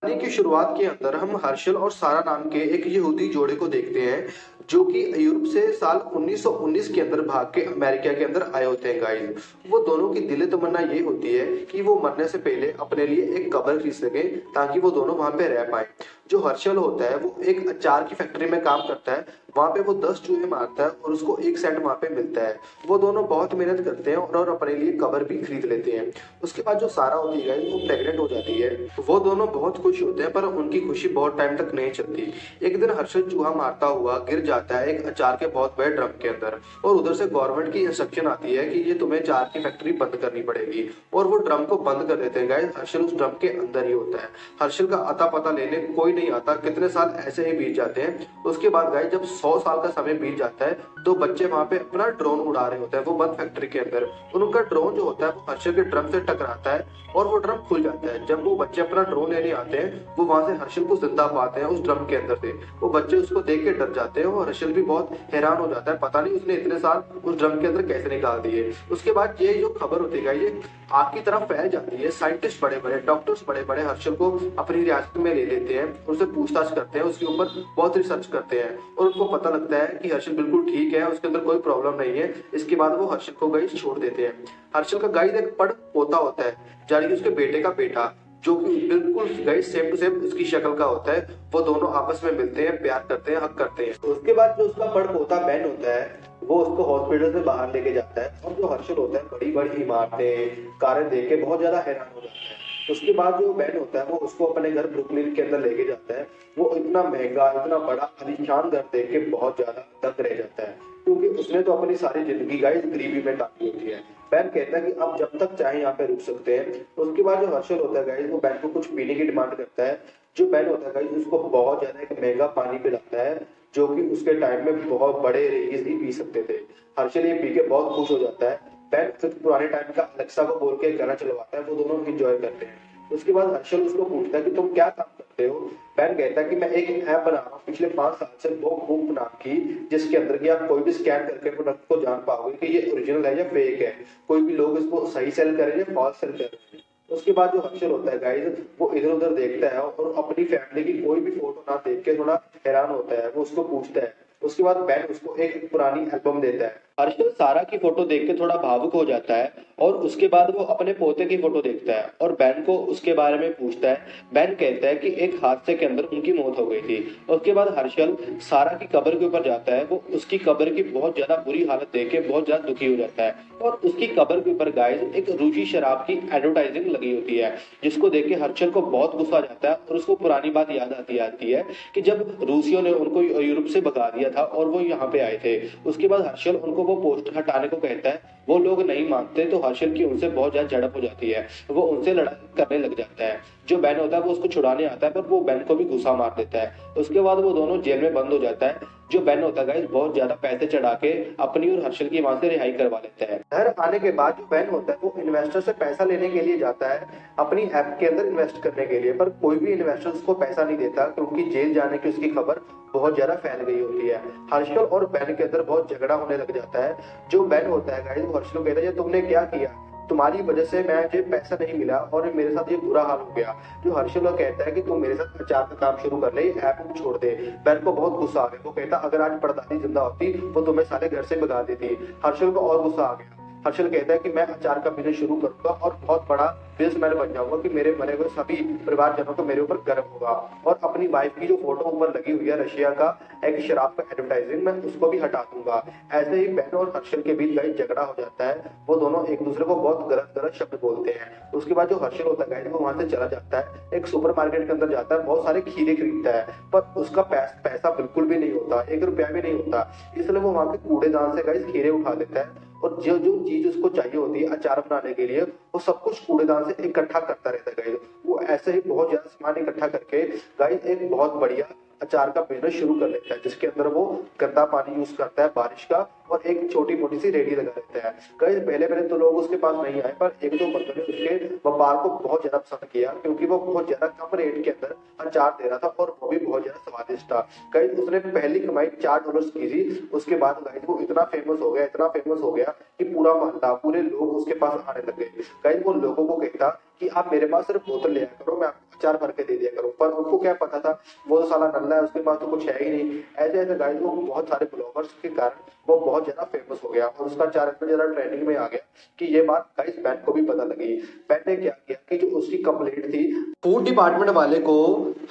कहानी की शुरुआत के अंदर हम हर्षल और सारा नाम के एक यहूदी जोड़े को देखते हैं जो कि यूरोप से साल 1919 के अंदर भाग के अमेरिका के अंदर आए होते हैं गाइस। वो दोनों की दिली तमन्ना ये होती है कि वो मरने से पहले अपने लिए एक कब्र खरीद सके ताकि वो दोनों वहां पे रह पाए। जो हर्षल होता है वो एक अचार की फैक्ट्री में काम करता है। वहां पे वो 10 चूहे मारता है और उसको 1 सेंट वहां पे मिलता है। वो दोनों बहुत मेहनत करते हैं और अपने लिए कब्र भी खरीद लेते हैं। उसके बाद जो सारा होती है वो प्रेग्नेंट हो जाती है। वो दोनों बहुत खुश होते हैं पर उनकी खुशी बहुत टाइम तक नहीं चलती। एक दिन हर्षल चूहा मारता हुआ गिर जाता है एक अचार के बहुत बड़े ड्रम के अंदर और उधर से गवर्नमेंट की इंस्ट्रक्शन आती है कि ये तुम्हें अचार की फैक्ट्री बंद करनी पड़ेगी और वो ड्रम को बंद कर देते हैं गाइस। हर्षल उस ड्रम के अंदर ही होता है। हर्षल का अता पता लेने कोई नहीं आता। कितने साल ऐसे ही बीत जाते हैं। उसके बाद गाइस जब 100 साल का समय बीत जाता है तो बच्चे वहां पे अपना ड्रोन उड़ा रहे होते हैं वो बंद फैक्ट्री के अंदर। उनका ड्रोन जो होता है वो हर्षल के ड्रम से टकराता है और वो ड्रम खुल जाता है। जब वो बच्चे अपना ड्रोन लेने आते हैं वो वहां से हर्षल को जिंदा पाते हैं उस ड्रम के अंदर से। वो बच्चे उसको देख के डर जाते हैं और हर्षल भी बहुत हैरान हो जाता है, पता नहीं उसने इतने साल उस ड्रम के अंदर कैसे निकाल दिए। उसके बाद ये जो खबर होती है ये आग की तरफ फैल जाती है। साइंटिस्ट बड़े बड़े, डॉक्टर्स बड़े बड़े हर्षल को अपनी रियासत में ले लेते हैं, उनसे पूछताछ करते हैं, उसके ऊपर बहुत रिसर्च करते हैं और उनको पता लगता है कि हर्षल बिल्कुल ठीक है, उसके अंदर कोई प्रॉब्लम नहीं है। इसके बाद वो हर्षल को गाइस छोड़ देते हैं। हर्षल का गाइस एक पड़ पोता होता है, यानी कि उसके बेटे का बेटा, जो कि बिल्कुल गाइस सेम टू सेम उसकी शक्ल का होता है। वो दोनों आपस में मिलते हैं, प्यार करते हैं, हक करते हैं। उसके बाद जो उसका बड़ पोता बेन होता है वो उसको हॉस्पिटल से बाहर लेके जाता है और जो हर्षल होता है बड़ी बड़ी इमारतें, कारें देख के बहुत ज्यादा हैरान हो जाता है। उसके बाद जो बेन होता है वो उसको अपने घर ब्रुकलिन के अंदर लेके जाता है। वो इतना महंगा, इतना बड़ा आलीशान घर देख के बहुत ज्यादा दंग रह जाता है, क्योंकि उसने तो अपनी सारी जिंदगी गाइस गरीबी में काटी होती है। बैन कहता है कि आप जब तक चाहे यहाँ पे रुक सकते हैं। उसके बाद जो हर्षल होता है गाइस वो बैन को कुछ पीने की डिमांड करता है। जो बैन होता है गाइस उसको बहुत ज्यादा एक महंगा पानी पिलाता है जो कि उसके टाइम में बहुत बड़े रेगिस ही पी सकते थे। हर्षल ये पी के बहुत खुश हो जाता है। बैन फिर पुराने टाइम का अलेक्सा को बोल के गाना चलवाता है, वो दोनों एंजॉय करते हैं। उसके बाद हर्षल उसको पूछता है कि तुम क्या काम करते हो। बैन कहता है कि मैं एक ऐप बना रहा हूँ पिछले 5 साल से, वो बुक नाम की, जिसके अंदर की आप कोई भी स्कैन करके प्रोडक्ट को जान पाओगे कि ये ओरिजिनल है या फेक है। कोई भी लोग इसको सही सेल करें या फॉल्स सेल करें। उसके बाद जो हर्षल होता है गाइस वो इधर उधर देखता है और अपनी फैमिली की कोई भी फोटो ना देख के थोड़ा हैरान होता है। वो उसको पूछता है। उसके बाद बैन उसको एक पुरानी एल्बम देता है। हर्षल सारा की फोटो देख के थोड़ा भावुक हो जाता है और उसके बाद वो अपने पोते की फोटो देखता है और बैन को उसके बारे में पूछता है। बैन कहता है कि एक हादसे के अंदर उनकी मौत हो गई थी। उसके बाद हर्षल सारा की कब्र के ऊपर जाता है। वो उसकी कब्र की बहुत ज्यादा बुरी हालत देख के बहुत ज्यादा दुखी हो जाता है और उसकी कब्र के ऊपर गाइस एक रूसी शराब की एडवर्टाइजिंग लगी होती है, जिसको देख के हर्षल को बहुत गुस्सा आ जाता है और उसको पुरानी बात याद आती है कि जब रूसियों ने उनको यूरोप से भगा दिया था और वो यहाँ पे आए थे। उसके बाद हर्षल उनको वो पोस्टर हटाने को कहता है। वो लोग नहीं मानते तो हर्षल की उनसे बहुत ज्यादा झड़प हो जाती है। वो उनसे लड़ाई करने लग जाता है। जो बैन होता है वो उसको छुड़ाने आता है पर वो बैन को भी गुस्सा मार देता है। उसके बाद वो दोनों जेल में बंद हो जाता है। जो बैन होता है गाइस बहुत ज्यादा पैसे चढ़ा के अपनी और हर्षल की वहां से रिहाई करवा लेता है। घर आने के बाद जो बैन होता है वो इन्वेस्टर से पैसा लेने के लिए जाता है अपनी ऐप के अंदर इन्वेस्ट करने के लिए, पर कोई भी इन्वेस्टर उसको पैसा नहीं देता क्योंकि जेल जाने की उसकी खबर बहुत ज्यादा फैल गई होती है। हर्षल और बैन के अंदर बहुत झगड़ा होने लग जाता है। जो बैन होता है गाइस वो हर्षल को कहता है ये तुमने क्या किया, तुम्हारी वजह से मुझे पैसा नहीं मिला और मेरे साथ ये बुरा हाल हो गया। जो हर्षल का कहता है कि तू मेरे साथ अचार का काम शुरू कर ले, ऐप छोड़ दे। बैन को बहुत गुस्सा आ गया। वो कहता अगर आज परदादी जिंदा होती वो तुम्हें सारे घर से भगा देती। हर्षल को और गुस्सा आ गया। हर्षल कहता है कि मैं अचार का बिजनेस शुरू करूंगा और बहुत बड़ा बिजनेसमैन बन जाऊंगा कि मेरे मरे हुए सभी परिवारजनों को मेरे ऊपर गर्व होगा। और अपनी वाइफ की जो फोटो ऊपर लगी हुई है रशिया का एक शराब का एडवर्टाइजिंग, मैं उसको भी हटा दूंगा। ऐसे ही बैन और हर्षल के बीच गाइस झगड़ा हो जाता है। वो दोनों एक दूसरे को बहुत गलत गलत शब्द बोलते हैं। उसके बाद जो हर्षल होता है गाइस वो वहां से चला जाता है, एक सुपरमार्केट के अंदर जाता है, बहुत सारे खीरे खरीदता है पर उसका पैसा बिल्कुल भी नहीं होता, 1 रुपया भी नहीं होता। इसलिए वो वहां के कूड़ेदान से गाइस खीरे उठा लेता है और जो जो चीज उसको चाहिए होती है अचार बनाने के लिए वो सब कुछ कूड़ेदान से इकट्ठा करता रहता है गाइस। वो ऐसे ही बहुत ज्यादा सामान इकट्ठा करके गाइस एक बहुत बढ़िया अचार का बिजनेस शुरू कर लेता है, जिसके अंदर वो गंदा पानी यूज करता है बारिश का और एक छोटी मोटी सी रेडी लगा देता है। गाइस पहले पहले तो लोग उसके पास नहीं आए, पर एक दो बंदों ने उसके व्यापार को बहुत ज्यादा पसंद किया, क्योंकि वो बहुत ज्यादा कम रेट के अंदर अचार दे रहा था और वो भी बहुत ज्यादा स्वादिष्ट था। गाइस उसने पहली कमाई $4 की थी। उसके बाद गाइस वो इतना फेमस हो गया, इतना फेमस हो गया कि पूरा मोहल्ला, पूरे लोग उसके पास आने लगे। गाइस वो लोगों को कहता कि आप मेरे पास सिर्फ बोतल ले आया करो, मैं आपको अचार भर के दे दिया करूँ। पर उनको क्या पता था, वो तो साला नल्ला है, उसके पास तो कुछ है ही नहीं। ऐसे ऐसे गाइस वो बहुत सारे ब्लॉगर्स के कारण वो बहुत ज्यादा फेमस हो गया और उसका अचार इतना ज्यादा ट्रेंडिंग में आ गया कि ये बात गाइस बैन को भी पता लगी। बैन ने क्या किया कि जो उसकी कंप्लेंट थी, फूड डिपार्टमेंट वाले को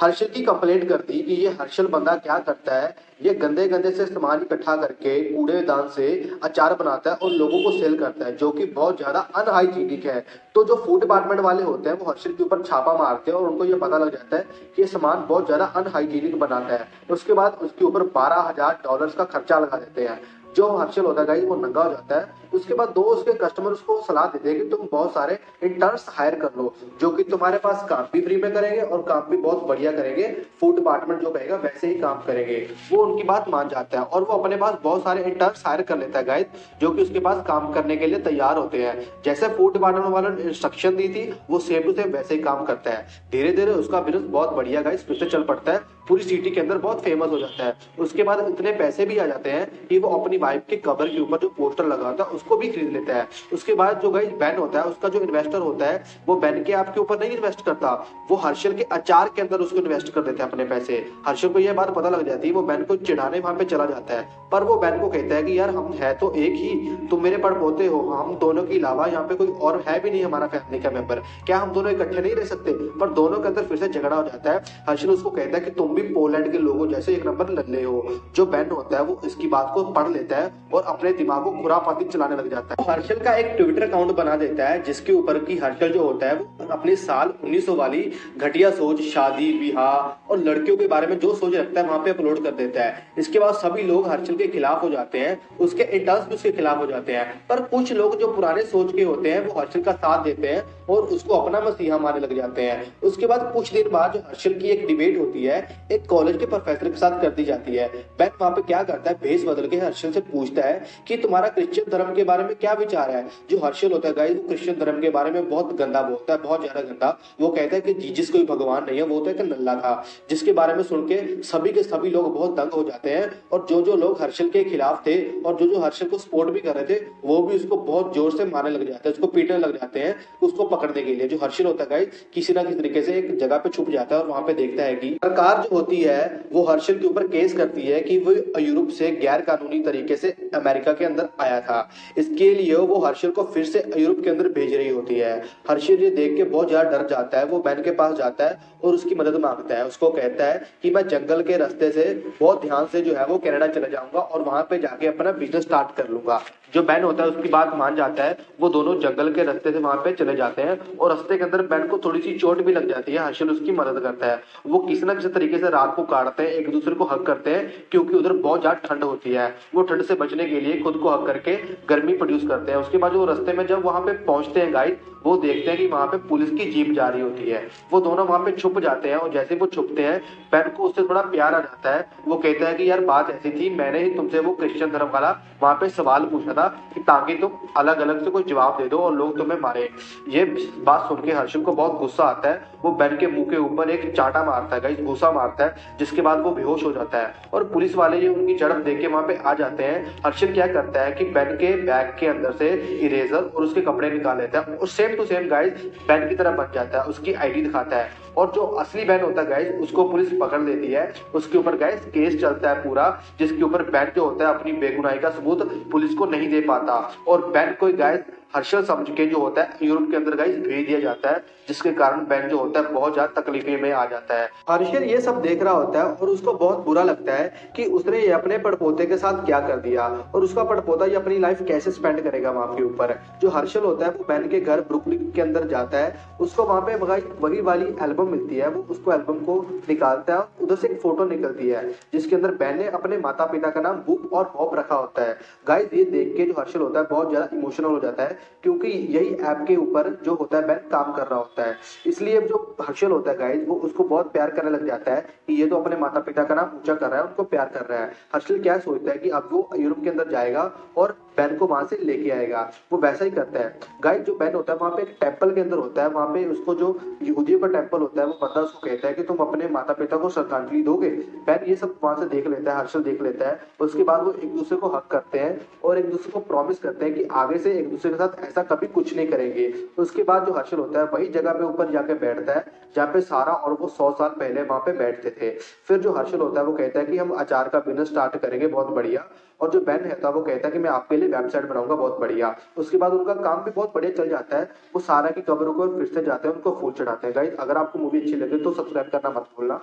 हर्षल की कंप्लेंट कर दी कि ये हर्षल बंदा क्या करता है, ये गंदे गंदे से सामान इकट्ठा करके कूड़ेदान से अचार बनाता है और लोगों को सेल करता है, जो कि बहुत ज्यादा अनहाइजीनिक है। तो जो फूड डिपार्टमेंट वाले होते हैं वो हर्षल के ऊपर छापा मारते हैं और उनको ये पता लग जाता है कि ये सामान बहुत ज्यादा अनहाइजीनिक बनाता है। उसके बाद उसके ऊपर $12,000 का खर्चा लगा देते हैं। जो हर्षल होता है गाइस वो नंगा हो जाता है। उसके बाद दो उसके कस्टमर उसको सलाह देते हैं कि तुम बहुत सारे इंटर्न्स हायर कर लो, जो कि तुम्हारे पास काम भी फ्री में करेंगे और काम भी बहुत बढ़िया करेंगे। फूड डिपार्टमेंट जो कहेगा वैसे ही काम करेंगे। वो उनकी बात मान जाता है और वो अपने पास बहुत सारे इंटर्न्स हायर कर लेता है गाइस, जो कि उसके पास काम करने के लिए तैयार होते हैं। जैसे फूड डिपार्टमेंट वालों ने इंस्ट्रक्शन दी थी वो सेम टू सेम वैसे ही काम करता है। धीरे धीरे उसका बिजनेस बहुत बढ़िया गाइस फिर से चल पड़ता है, पूरी सिटी के अंदर बहुत फेमस हो जाता है। उसके बाद इतने पैसे भी आ जाते हैं कि वो अपनी वाइफ के कवर के ऊपर जो पोस्टर लगा होता है उसको भी खरीद लेता है। उसके बाद जो गाइस बैन होता है, उसका जो इन्वेस्टर होता है वो बैन के आपके ऊपर नहीं इन्वेस्ट करता, वो हर्षल के अचार के अंदर उसको इन्वेस्ट कर देते हैं अपने पैसे। हर्षल को यह बात पता लग जाती है, वो बैन को चिढ़ाने वहां पे चला जाता है। पर वो बैन को कहता है कि यार हम है तो एक ही, तुम मेरे पड़पोते हो, हम दोनों के अलावा यहाँ पे कोई और है भी नहीं हमारा फैमिली का मेंबर, क्या हम दोनों इकट्ठे नहीं रह सकते। पर दोनों के अंदर फिर से झगड़ा हो जाता है। हर्षल उसको कहता है कि तुम भी पोलैंड के लोगों जैसे एक नंबर लल्ले हो। जो बैन होता है वो इसकी बात को पढ़ लेता है और अपने दिमाग को खुरापाती चलाने लग जाता है। हर्षल का एक ट्विटर अकाउंट बना देता है जिसके ऊपर की हर्षल जो होता है वो अपनी साल 1900 वाली घटिया सोच, शादी विवाह और लड़कियों के बारे में जो सोच रखता है वहां पे अपलोड कर देता है। इसके बाद सभी लोग हर्षल के खिलाफ हो जाते हैं, उसके इंटर्न्स भी उसके खिलाफ हो जाते हैं। पर कुछ लोग जो पुराने सोच के होते हैं वो हर्षल का साथ देते हैं और उसको अपना मसीहा मानने लग जाते हैं। उसके बाद कुछ दिन बाद जो हर्षल की एक डिबेट होती है एक कॉलेज के प्रोफेसर के साथ कर दी जाती है। बैन वहां पे क्या करता है, भेष बदल के हर्षल से पूछता है कि तुम्हारा क्रिश्चियन धर्म के बारे में क्या विचार है। जो हर्षल होता है गाइस वो क्रिश्चियन धर्म के बारे में बहुत गंदा बोलता है, बहुत ज्यादा गंदा। वो कहता है कि जीसस कोई भगवान नहीं है, वो तो एक नल्ला था। जिसके बारे में सुन के सभी के सभी लोग बहुत दंग हो जाते हैं और जो लोग हर्षल के खिलाफ थे और जो हर्षल को सपोर्ट भी कर रहे थे वो भी उसको बहुत जोर से मारने लग जाते हैं, उसको पीटने लग जाते हैं उसको पकड़ने के लिए। जो हर्षल होता है गाइस किसी ना किसी तरीके से एक जगह पे छुप जाता है और वहां पे देखता है कि सरकार जो होती है वो हर्षल के ऊपर केस करती है कि वो यूरोप से गैर कानूनी तरीके से अमेरिका के अंदर आया था। इसके लिए वो हर्षल को फिर से यूरोप के अंदर भेज रही होती है। हर्षल ये देख के बहुत ज्यादा डर जाता है। वो बैन के पास जाता है और उसकी मदद मांगता है। उसको कहता है कि मैं जंगल के रास्ते से बहुत ध्यान से जो है वो कनाडा चला जाऊंगा और वहां पे जाके अपना बिजनेस स्टार्ट कर लूंगा। जो बैन होता है उसकी बात मान जाता है। वो दोनों जंगल के रास्ते से वहां पे चले जाते हैं और रास्ते के अंदर बैन को थोड़ी सी चोट भी लग जाती है। हर्षल उसकी मदद करता है। वो किसी न किसी तरीके से रात को काटते हैं, एक दूसरे को हक करते हैं क्योंकि उधर बहुत ज्यादा ठंड होती है। वो ठंड से बचने के लिए खुद को हक करके गर्मी प्रोड्यूस करते हैं। उसके बाद वो रास्ते में जब वहां पे पहुंचते हैं गाइस वो देखते हैं कि वहां पे पुलिस की जीप जा रही होती है। वो दोनों वहां पे छुप जाते हैं और जैसे वो छुपते हैं बैन को उससे थोड़ा प्यार आ जाता है। वो कहता है कि यार बात ऐसी थी, मैंने ही तुमसे वो क्रिश्चियन धर्म वाला वहां पे सवाल पूछा था कि ताकि तुम अलग अलग से कोई जवाब दे दो और लोग तुम्हें मारे। ये बात सुन के हर्षल को बहुत गुस्सा आता है। वो बैन के मुंह के ऊपर एक चाटा मारता है गाइस, घूसा मारता है, जिसके बाद वो बेहोश हो जाता है और पुलिस वाले ये उनकी झड़प देख के वहां पे आ जाते हैं। हर्षल क्या करता है कि बैन के बैग के अंदर से इरेजर और उसके कपड़े निकाल लेता है और सेम टू सेम गाइस बैन की तरह बन जाता है। उसकी आईडी दिखाता है और जो असली बैन होता है गाइस उसको पुलिस पकड़ लेती है। उसके ऊपर गाइस केस चलता है पूरा, जिसके ऊपर बैन जो होता है अपनी बेगुनाही का सबूत पुलिस को नहीं दे पाता और बैन को गाइस हर्षल समझ के जो होता है यूरोप के अंदर गाइस भेज दिया जाता है, जिसके कारण बैन जो होता है बहुत ज्यादा तकलीफे में आ जाता है। हर्षल ये सब देख रहा होता है और उसको बहुत बुरा लगता है कि उसने ये अपने पड़पोते के साथ क्या कर दिया और उसका पड़पोता ये अपनी लाइफ कैसे स्पेंड करेगा वहां के ऊपर। जो हर्षल होता है वो बैन के घर ब्रुकलिन के अंदर जाता है। उसको वहां पे वही वाली एल्बम मिलती है। वो उसको एल्बम को निकालता है, उधर से एक फोटो निकलती है जिसके अंदर बैन ने अपने माता पिता का नाम बुक और हॉप रखा होता है। गाइस ये देख के जो हर्षल होता है बहुत ज्यादा इमोशनल हो जाता है क्योंकि यही ऐप के ऊपर जो होता है बैन काम कर रहा होता है। इसलिए जो जो हर्षल होता है गाइस वो उसको बहुत प्यार करने लग जाता है कि ये तो अपने माता पिता का नाम ऊंचा कर रहा है, उनको प्यार कर रहा है। हर्षल क्या सोचता है कि अब वो यूरोप के अंदर जाएगा और बेन को वहां से लेके आएगा। वो वैसा ही करता है। गाइस जो बेन होता है वहां पे एक टेम्पल के अंदर होता है, वहां पे उसको जो यहूदियों का टेम्पल होता है वो बंदा उसको कहता है कि तुम अपने माता पिता को श्रद्धांजलि दोगे। बेन ये सब वहां से देख लेता है, हर्षल देख लेता है। उसके बाद वो एक दूसरे को हक करते हैं और एक दूसरे को प्रॉमिस करते हैं कि आगे से एक दूसरे के साथ ऐसा कभी कुछ नहीं करेंगे। उसके बाद जो हर्षल होता है वही जगह पे ऊपर जाके बैठता है जहाँ पे सारा और वो 100 साल पहले वहां पे बैठते थे। फिर जो हर्षल होता है वो कहता है कि हम अचार का बिजनेस स्टार्ट करेंगे बहुत बढ़िया। और जो बेन रहता है वो कहता है कि मैं आपके लिए वेबसाइट बनाऊंगा बहुत बढ़िया। उसके बाद उनका काम भी बहुत बढ़िया चल जाता है। वो सारा की कब्रों को फिर से जाते हैं, उनको फूल चढ़ाते हैं। गाइस अगर आपको मूवी अच्छी लगे तो सब्सक्राइब करना मत भूलना।